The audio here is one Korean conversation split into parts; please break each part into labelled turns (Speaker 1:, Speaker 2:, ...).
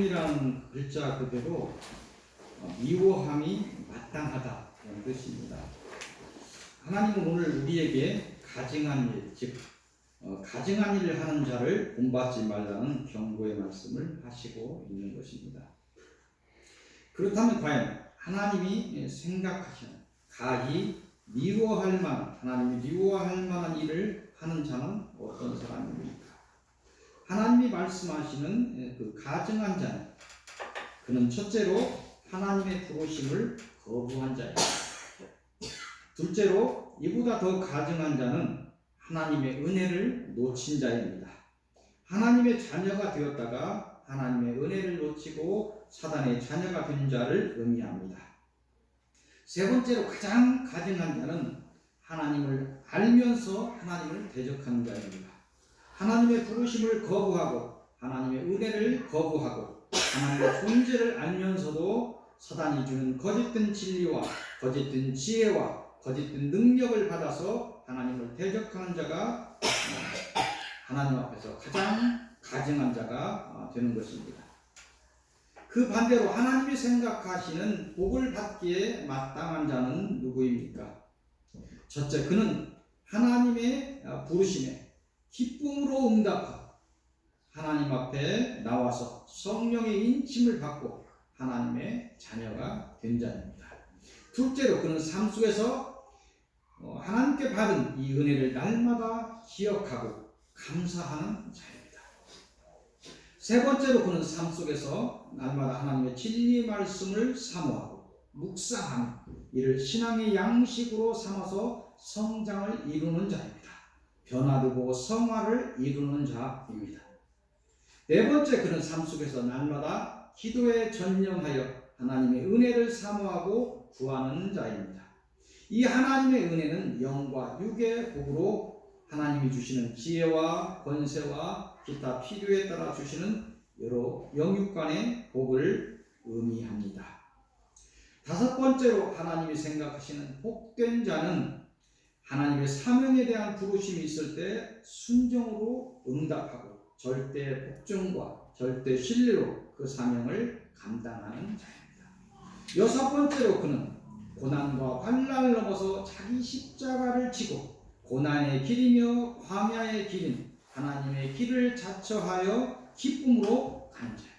Speaker 1: 가증이라는 글자 그대로 미워함이 마땅하다는 뜻입니다. 하나님은 오늘 우리에게 가증한 일, 즉 가증한 일을 하는 자를 본받지 말라는 경고의 말씀을 하시고 있는 것입니다. 그렇다면 과연 하나님이 생각하시는 가히 미워할 만한, 하나님이 미워할 만한 일을 하는 자는 어떤 사람입니까? 하나님이 말씀하시는 그 가증한 자는, 그는 첫째로 하나님의 부르심을 거부한 자입니다. 둘째로 이보다 더 가증한 자는 하나님의 은혜를 놓친 자입니다. 하나님의 자녀가 되었다가 하나님의 은혜를 놓치고 사단의 자녀가 된 자를 의미합니다. 세 번째로 가장 가증한 자는 하나님을 알면서 하나님을 대적하는 자입니다. 하나님의 부르심을 거부하고 하나님의 은혜를 거부하고 하나님의 존재를 알면서도 사단이 주는 거짓된 진리와 거짓된 지혜와 거짓된 능력을 받아서 하나님을 대적하는 자가 하나님 앞에서 가장 가증한 자가 되는 것입니다. 그 반대로 하나님이 생각하시는 복을 받기에 마땅한 자는 누구입니까? 첫째, 그는 하나님의 부르심에 기쁨으로 응답하고 하나님 앞에 나와서 성령의 인침을 받고 하나님의 자녀가 된 자입니다. 둘째로, 그는 삶 속에서 하나님께 받은 이 은혜를 날마다 기억하고 감사하는 자입니다. 세 번째로, 그는 삶 속에서 날마다 하나님의 진리 말씀을 사모하고 묵상하며 이를 신앙의 양식으로 삼아서 성장을 이루는 자입니다. 변화되고 성화를 이루는 자입니다. 네 번째, 그는 삶 속에서 날마다 기도에 전념하여 하나님의 은혜를 사모하고 구하는 자입니다. 이 하나님의 은혜는 영과 육의 복으로 하나님이 주시는 지혜와 권세와 기타 필요에 따라 주시는 여러 영육간의 복을 의미합니다. 다섯 번째로, 하나님이 생각하시는 복된 자는 하나님의 사명에 대한 부르심이 있을 때 순종으로 응답하고 절대 복종과 절대 신뢰로 그 사명을 감당하는 자입니다. 여섯 번째로, 그는 고난과 환난을 넘어서 자기 십자가를 지고 고난의 길이며 광야의 길인 하나님의 길을 자처하여 기쁨으로 가는 자입니다.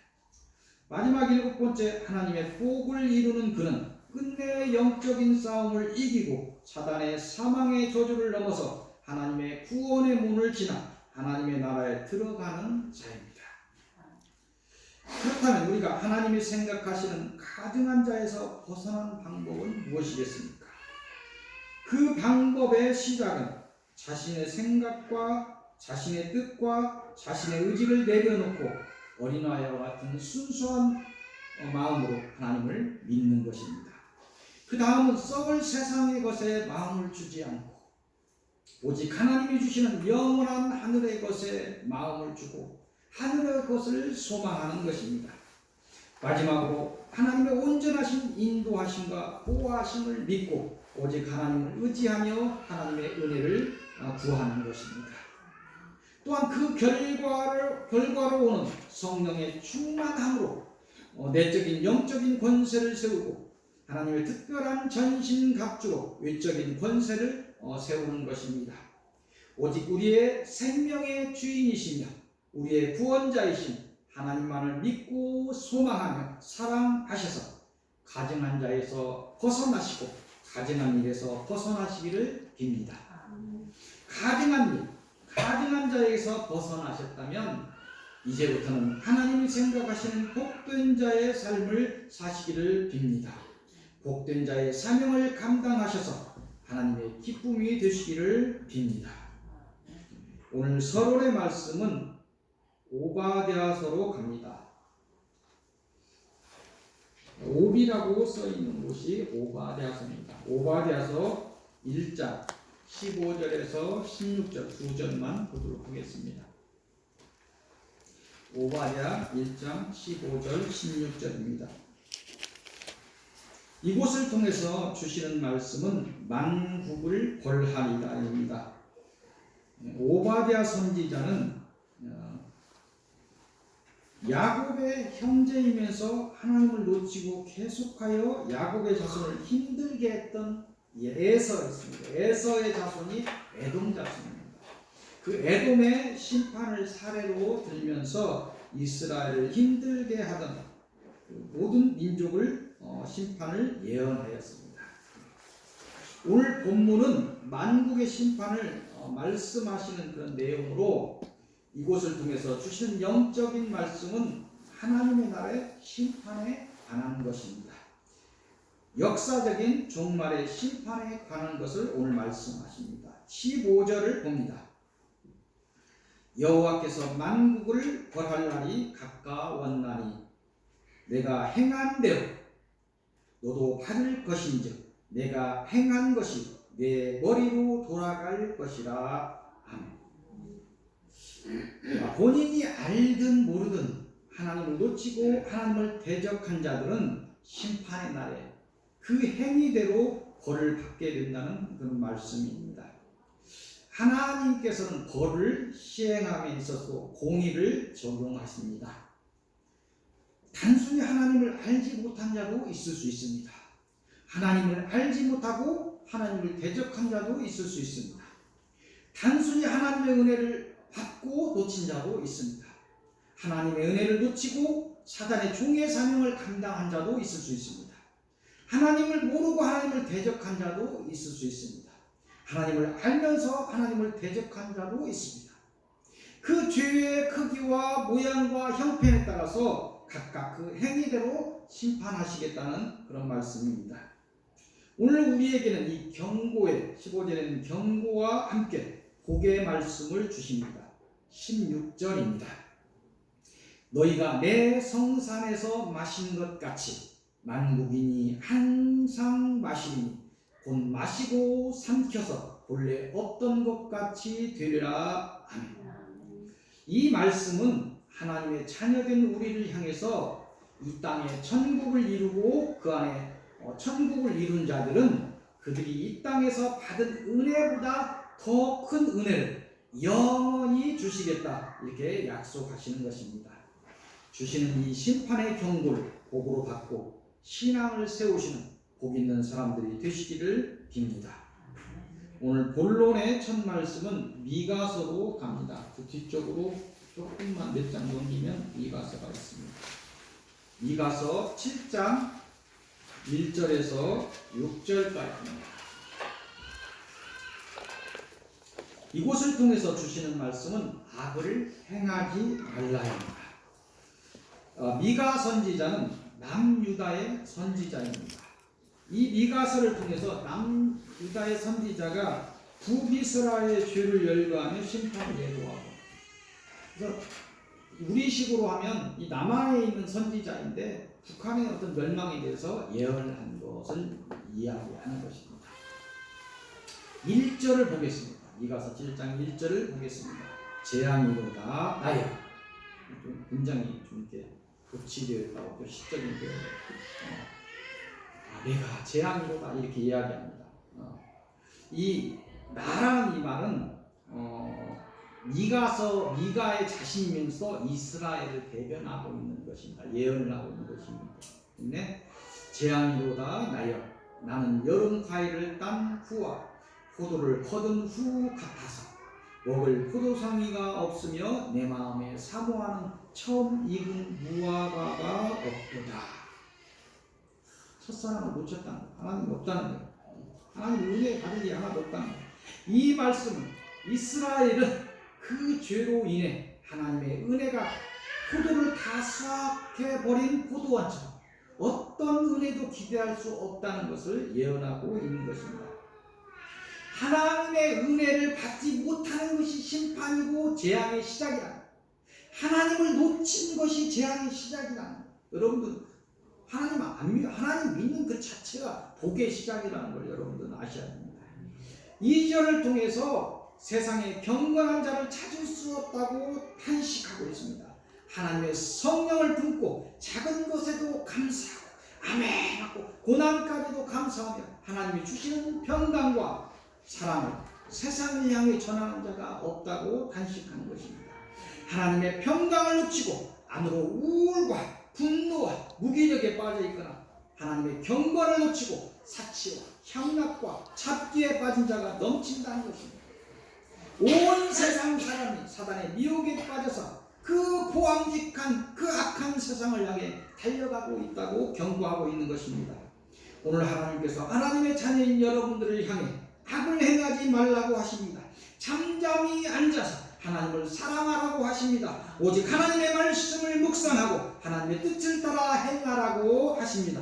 Speaker 1: 마지막 일곱 번째, 하나님의 복을 이루는 그는 끝내 영적인 싸움을 이기고 사단의 사망의 저주를 넘어서 하나님의 구원의 문을 지나 하나님의 나라에 들어가는 자입니다. 그렇다면 우리가 하나님이 생각하시는 가증한 자에서 벗어난 방법은 무엇이겠습니까? 그 방법의 시작은 자신의 생각과 자신의 뜻과 자신의 의지를 내려놓고 어린아이와 같은 순수한 마음으로 하나님을 믿는 것입니다. 그 다음은 썩을 세상의 것에 마음을 주지 않고 오직 하나님이 주시는 영원한 하늘의 것에 마음을 주고 하늘의 것을 소망하는 것입니다. 마지막으로 하나님의 온전하신 인도하심과 보호하심을 믿고 오직 하나님을 의지하며 하나님의 은혜를 구하는 것입니다. 또한 그 결과로 오는 성령의 충만함으로 내적인 영적인 권세를 세우고 하나님의 특별한 전신갑주로 외적인 권세를 세우는 것입니다. 오직 우리의 생명의 주인이시며 우리의 구원자이신 하나님만을 믿고 소망하며 사랑하셔서 가증한 자에서 벗어나시고 가증한 일에서 벗어나시기를 빕니다. 가증한 자에서 벗어나셨다면 이제부터는 하나님이 생각하시는 복된 자의 삶을 사시기를 빕니다. 복된 자의 사명을 감당하셔서 하나님의 기쁨이 되시기를 빕니다. 오늘 서론의 말씀은 오바댜서로 갑니다. 옵이라고 써있는 곳이 오바댜서입니다. 오바댜서 1장 15절에서 16절 두 절만 보도록 하겠습니다. 오바댜 1장 15절 16절입니다. 이곳을 통해서 주시는 말씀은 만국을 벌하리라입니다. 오바댜 선지자는 야곱의 형제이면서 하나님을 놓치고 계속하여 야곱의 자손을 힘들게 했던 에서였습니다. 에서의 자손이 에돔 자손입니다. 그 에돔의 심판을 사례로 들면서 이스라엘을 힘들게 하던 모든 민족을 심판을 예언하였습니다. 오늘 본문은 만국의 심판을 말씀하시는 그런 내용으로 이곳을 통해서 주시는 영적인 말씀은 하나님의 나라의 심판에 관한 것입니다. 역사적인 종말의 심판에 관한 것을 오늘 말씀하십니다. 15절을 봅니다. 여호와께서 만국을 벌할 날이 가까웠나니 내가 행한 대로 너도 받을 것인즉 내가 행한 것이 내 머리로 돌아갈 것이라. 아멘. 본인이 알든 모르든 하나님을 놓치고 하나님을 대적한 자들은 심판의 날에 그 행위대로 벌을 받게 된다는 그런 말씀입니다. 하나님께서는 벌을 시행함에 있어서 공의를 적용하십니다. 단순히 하나님을 알지 못한 자도 있을 수 있습니다. 하나님을 알지 못하고 하나님을 대적한 자도 있을 수 있습니다. 단순히 하나님의 은혜를 받고 놓친 자도 있습니다. 하나님의 은혜를 놓치고 사단의 종의 사명을 감당한 자도 있을 수 있습니다. 하나님을 모르고 하나님을 대적한 자도 있을 수 있습니다. 하나님을 알면서 하나님을 대적한 자도 있습니다. 그 죄의 크기와 모양과 형편에 따라서 각각 그 행위대로 심판하시겠다는 그런 말씀입니다. 오늘 우리에게는 이 경고의 15절에는 경고와 함께 복의 말씀을 주십니다. 16절입니다. 너희가 내 성산에서 마신 것 같이 만국인이 항상 마시니 곧 마시고 삼켜서 본래 없던 것 같이 되리라. 아멘. 이 말씀은 하나님의 자녀된 우리를 향해서 이 땅에 천국을 이루고 그 안에 천국을 이룬 자들은 그들이 이 땅에서 받은 은혜보다 더 큰 은혜를 영원히 주시겠다 이렇게 약속하시는 것입니다. 주시는 이 심판의 경고를 복으로 받고 신앙을 세우시는 복 있는 사람들이 되시기를 빕니다. 오늘 본론의 첫 말씀은 미가서로 갑니다. 그 뒤쪽으로 조금만 몇 장 넘기면 미가서가 있습니다. 미가서 7장 1절에서 6절까지입니다. 이곳을 통해서 주시는 말씀은 악을 행하지 말라입니다. 미가 선지자는 남유다의 선지자입니다. 이 미가서를 통해서 남유다의 선지자가 북이스라엘의 죄를 열거하며 심판을 예고하고, 그래서 우리식으로 하면 이 남한에 있는 선지자인데 북한의 어떤 멸망에 대해서 예언한 것을 이야기하는 것입니다. 1절을 보겠습니다. 미가서 7장 1절을 보겠습니다. 재앙이로다 나야. 굉장히 좀 이렇게 고치되어 있다고 시적인 표현. 내가 재앙이로다 이렇게 이야기합니다. 이 나라는 이 말은 미가의 자신이면서 이스라엘을 대변하고 있는 것입니다. 예언을 하고 있는 것입니다. 근데 재앙이로다 나여 나는 여름 과일을 딴 후와 포도를 거둔 후 같아서 먹을 포도송이가 없으며 내 마음에 사모하는 처음 익은 무화과가 없도다. 첫사랑을 놓쳤다는 거, 하나님이 없다는 거예요. 하나님 은혜 받은 게 하나도 없다는 거예요. 이 말씀은 이스라엘은 그 죄로 인해 하나님의 은혜가 포도를 다 수확해버린 포도원처럼 어떤 은혜도 기대할 수 없다는 것을 예언하고 있는 것입니다. 하나님의 은혜를 받지 못하는 것이 심판이고 재앙의 시작이다. 하나님을 놓친 것이 재앙의 시작이다. 여러분들 하나님 믿는 그 자체가 복의 시작이라는 걸 여러분들은 아셔야 됩니다. 2절을 통해서 세상에 경건한 자를 찾을 수 없다고 탄식하고 있습니다. 하나님의 성령을 품고 작은 것에도 감사하고 아멘 하고 고난까지도 감사하며 하나님이 주시는 평강과 사랑을 세상을 향해 전하는 자가 없다고 탄식하는 것입니다. 하나님의 평강을 놓치고 안으로 우울과 분노와 무기력에 빠져 있거나 하나님의 경건을 놓치고 사치와 향락과 잡기에 빠진 자가 넘친다는 것입니다. 온 세상 사람이 사단의 미혹에 빠져서 그 보암직한 그 악한 세상을 향해 달려가고 있다고 경고하고 있는 것입니다. 오늘 하나님께서 하나님의 자녀인 여러분들을 향해 악을 행하지 말라고 하십니다. 잠잠히 앉아서 하나님을 사랑하라고 하십니다. 오직 하나님의 말씀을 묵상하고 하나님의 뜻을 따라 행하라고 하십니다.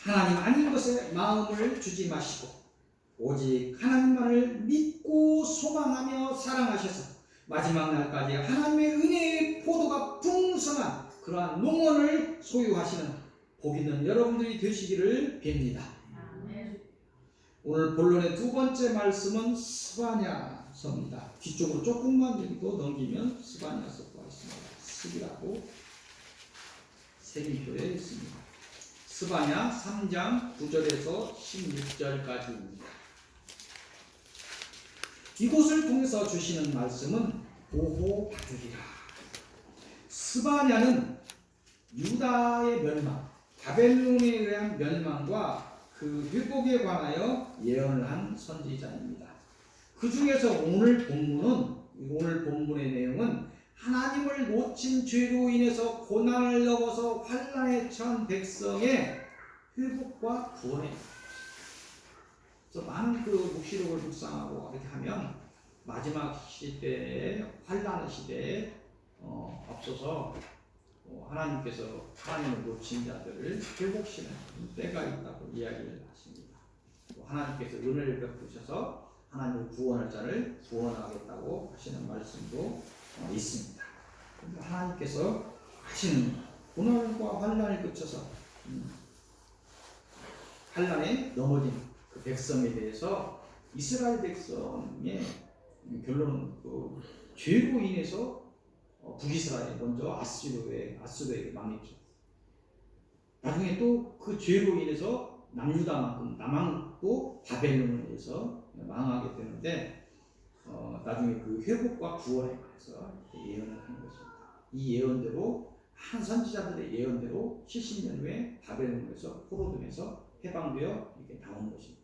Speaker 1: 하나님 아닌 것에 마음을 주지 마시고 오직 하나님만을 믿고 소망하며 사랑하셔서 마지막 날까지 하나님의 은혜의 포도가 풍성한 그러한 농원을 소유하시는 복 있는 여러분들이 되시기를 빕니다. 오늘 본론의 두 번째 말씀은 스바냐서입니다. 뒤쪽으로 조금만 읽고 넘기면 스바냐서가 있습니다. 습이라고 색임표에 있습니다. 스바냐 3장 9절에서 16절까지입니다. 이곳을 통해서 주시는 말씀은 보호받으리라. 스바냐는 유다의 멸망, 바벨론에 의한 멸망과 그 회복에 관하여 예언을 한 선지자입니다. 그 중에서 오늘 본문의 내용은 하나님을 놓친 죄로 인해서 고난을 넘어서 환난에 처한 백성의 회복과 구원입니다. 그래서 많은 그 묵시록을 묵상하고 이렇게 하면 마지막 시대에 환난 시대에 앞서서 하나님께서 하나님을 놓친 자들을 회복시키는 때가 있다고 이야기를 하십니다. 하나님께서 은혜를 베푸셔서 하나님을 구원할 자를 구원하겠다고 하시는 말씀도 있습니다. 하나님께서 하시는 고난과 환난을 거쳐서 환난에 넘어진 그 백성에 대해서 이스라엘 백성의 결론은 그 죄로 인해서 북이스라엘이 먼저 아수르에게 망했죠. 나중에 또 그 죄로 인해서 남유다만큼 남한도 바벨론에 의해서 망하게 되는데 나중에 그 회복과 구원에 관해서 예언을 하는 것입니다. 이 예언대로 한 선지자들의 예언대로 70년 후에 바벨론에서 포로됨에서 해방되어 이렇게 나온 것입니다.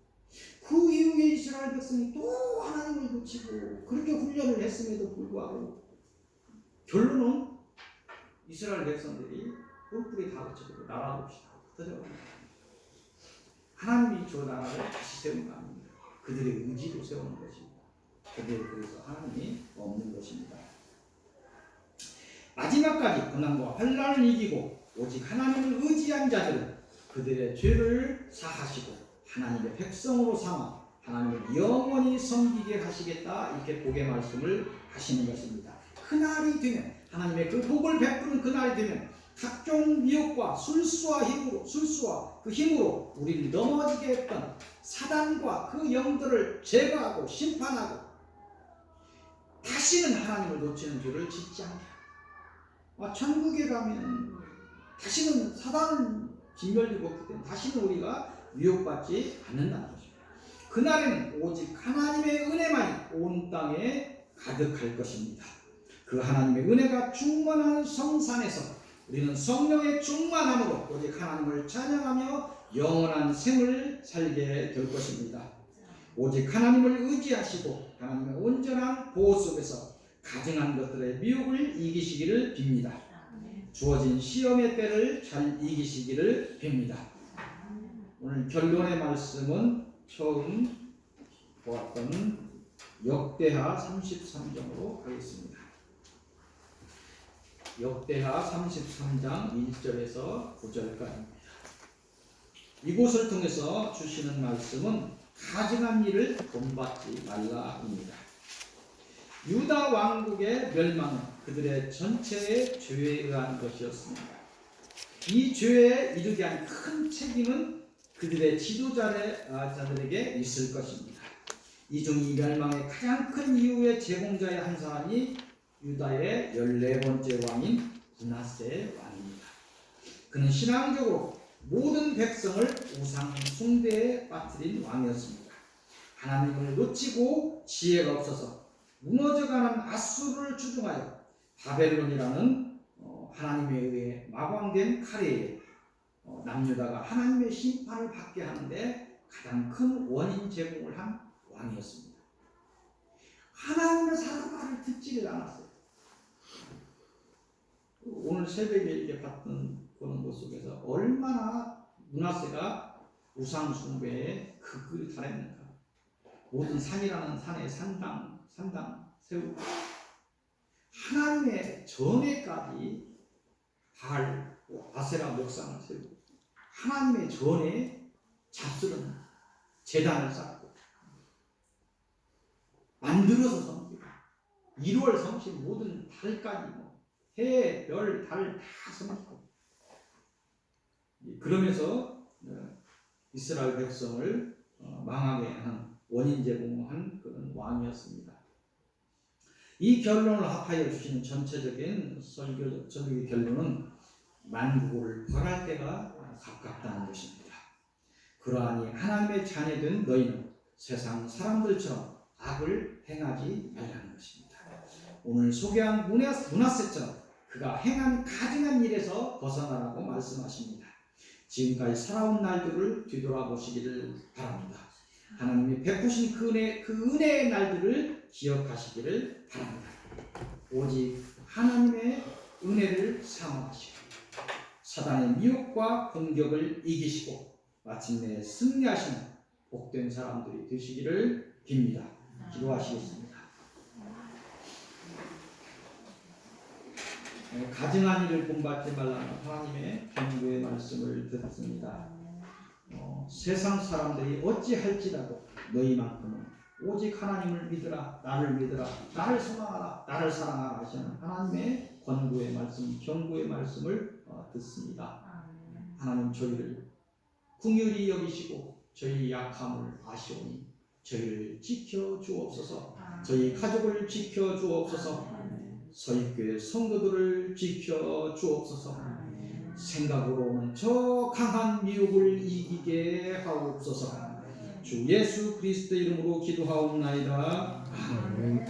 Speaker 1: 그 이후에 이스라엘 백성이 또 하나님을 놓치고 그렇게 훈련을 했음에도 불구하고 결론은 이스라엘 백성들이 뿔뿔이 다 흩어지고 나라도 없이 다 흩어져갑니다. 하나님이 저 나라를 다시 세운 거 아닙니다. 그들의 의지로 세우는 것입니다. 그래서 하나님이 없는 것입니다. 마지막까지 고난과 환난을 이기고 오직 하나님을 의지한 자들은 그들의 죄를 사하시고 하나님의 백성으로 삼아 하나님을 영원히 섬기게 하시겠다 이렇게 복의 말씀을 하시는 것입니다. 그날이 되면 하나님의 그 복을 베푸는 그날이 되면 각종 미혹과 술수와 그 힘으로 우리를 넘어지게 했던 사단과 그 영들을 제거하고 심판하고 다시는 하나님을 놓치는 죄를 짓지 않게 하고 천국에 가면 다시는 사단을 진멸되고 없기 때문에 다시는 우리가 미혹받지 않는다는 것입니다. 그날에는 오직 하나님의 은혜만이 온 땅에 가득할 것입니다. 그 하나님의 은혜가 충만한 성산에서 우리는 성령의 충만함으로 오직 하나님을 찬양하며 영원한 생을 살게 될 것입니다. 오직 하나님을 의지하시고 하나님의 온전한 보호 속에서 가증한 것들의 미혹을 이기시기를 빕니다. 주어진 시험의 때를 잘 이기시기를 빕니다. 오늘 결론의 말씀은 처음 보았던 역대하 33장으로 가겠습니다. 역대하 33장 1절에서 9절까지입니다. 이곳을 통해서 주시는 말씀은 가증한 일을 본받지 말라입니다. 유다 왕국의 멸망은 그들의 전체의 죄에 의한 것이었습니다. 이 죄에 이르게 한 큰 책임은 그들의 지도자들에게 있을 것입니다. 이 중 이 멸망의 가장 큰 이유의 제공자의 한 사람이 유다의 14번째 왕인 므낫세 왕입니다. 그는 신앙적으로 모든 백성을 우상 숭배에 빠뜨린 왕이었습니다. 하나님을 놓치고 지혜가 없어서 무너져가는 아수르를 추종하여 바벨론이라는 하나님에 의해 마광된 칼에 남유다가 하나님의 심판을 받게 하는데 가장 큰 원인 제공을 한 왕이었습니다. 하나님의 사람 말을 듣지를 않았어요. 오늘 새벽에 이렇게 보는 것 속에서 얼마나 므낫세가 우상 숭배에 극을 달했는가. 모든 산이라는 산에 산당 세우고 하나님의 전에까지 바알 아세라 목상을 세우고 하나님의 전에 잡스런 제단을 쌓고 만들어서 섬기고 1월 성실 모든 달까지 해, 별, 달 다 섬기고 그러면서 이스라엘 백성을 망하게 한 원인 제공한 그런 왕이었습니다. 이 결론을 합하여 주시는 전체적인 설교의 결론은 만국을 벌할 때가 가깝다는 것입니다. 그러하니 하나님의 자녀된 너희는 세상 사람들처럼 악을 행하지 말라는 것입니다. 오늘 소개한 므낫세처럼 그가 행한 가증한 일에서 벗어나라고 말씀하십니다. 지금까지 살아온 날들을 뒤돌아보시기를 바랍니다. 하나님이 베푸신 그 은혜의 날들을 기억하시기를 바랍니다. 오직 하나님의 은혜를 사모하시고 사단의 미혹과 공격을 이기시고 마침내 승리하시는 복된 사람들이 되시기를 빕니다. 기도하시겠습니다. 가증한 일을 본받지 말라는 하나님의 경고의 말씀을 듣습니다. 세상 사람들이 어찌할지라도 너희만큼은 오직 하나님을 믿으라, 나를 소망하라, 나를 사랑하라 하시는 하나님의 권고의 말씀, 경고의 말씀을 듣습니다. 하나님 저희를 긍휼히 여기시고 저희 약함을 아시오니 저희를 지켜 주옵소서. 저희 가족을 지켜 주옵소서. 서입교회 성도들을 지켜 주옵소서. 생각으로 오는 저 강한 미혹을 이기게 하옵소서. 주 예수 그리스도 이름으로 기도하옵나이다. 아멘.